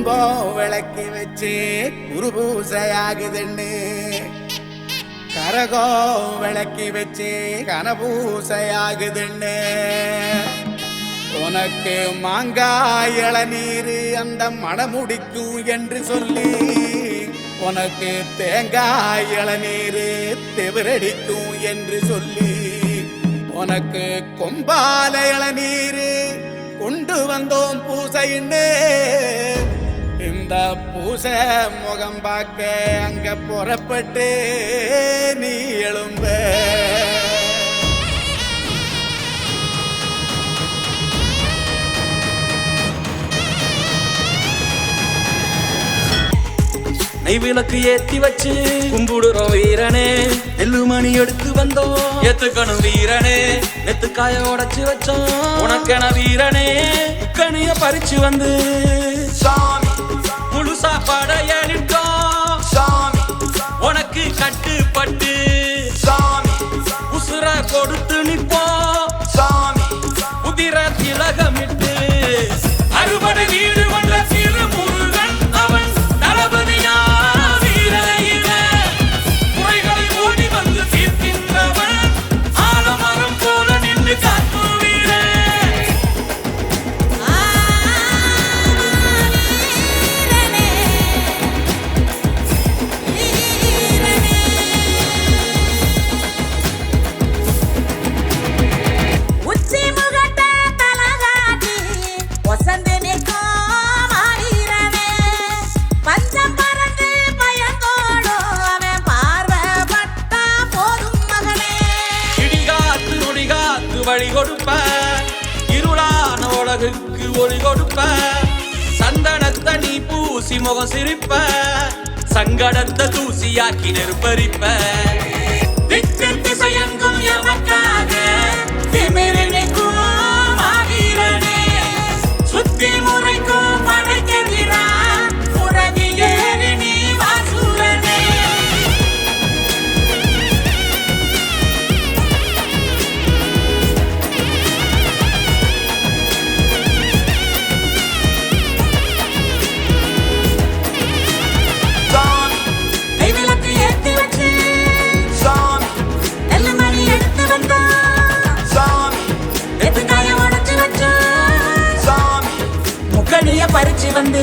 கும்பம் விளக்கி வச்சு குருபூசையாகுதுன்னு கரகம் விளக்கி வச்சு கனபூசையாகுதுன்னு உனக்கு மாங்காய் இளநீர் அந்த மணமுடிக்கும் என்று சொல்லி உனக்கு தேங்காய் இளநீர் தெவிரடிக்கும் என்று சொல்லி உனக்கு கொம்பால இளநீர் கொண்டு வந்தோம் பூசைன்னு இந்த பூசை முகம் பார்க்க அங்க புறப்பட்டு நீ எழும்ப நெய் விளக்கு ஏத்தி வச்சு கும்பிடுறோம் வீரனே. நெல்லுமணி எடுத்து வந்தோம் ஏத்துக்கணும் வீரனே. நெத்துக்காய உடைச்சு வச்சோம் உனக்கென வீரனே. கனிய பறிச்சு வந்து சாமி முழு சாப்பாட ஏறிட்டோம் சாமி. உனக்கு கட்டுப்பட்டு சாமி உசுர கொடுத்து நிப்போம் சாமி. உதிர திலகமிட்டு அறுபடை வீடு கொண்ட சிறு முருகன் அவன் தளபதியா வீரையில முறைகளை ஓடி வந்து தீர்க்கின்றவன் ஆலமரம் போல நின்று காக்கும் வீரே. வழி கொடுப்ப இருளான உலகுக்கு ஒளி கொடுப்ப சந்தனத்தை நீ பூசி முகம் சிரிப்ப சங்கடத்தை தூசியாக்கி நெருப்பரிப்ப திக்கு செய்யங்கும் எமக்காக திமிரினைக்கும் ஆகிறனே சுத்தி முறைக்கும் படைக்கதிரா உறவி ஏறி நீ வாசூரனே. பறிச்சு வந்து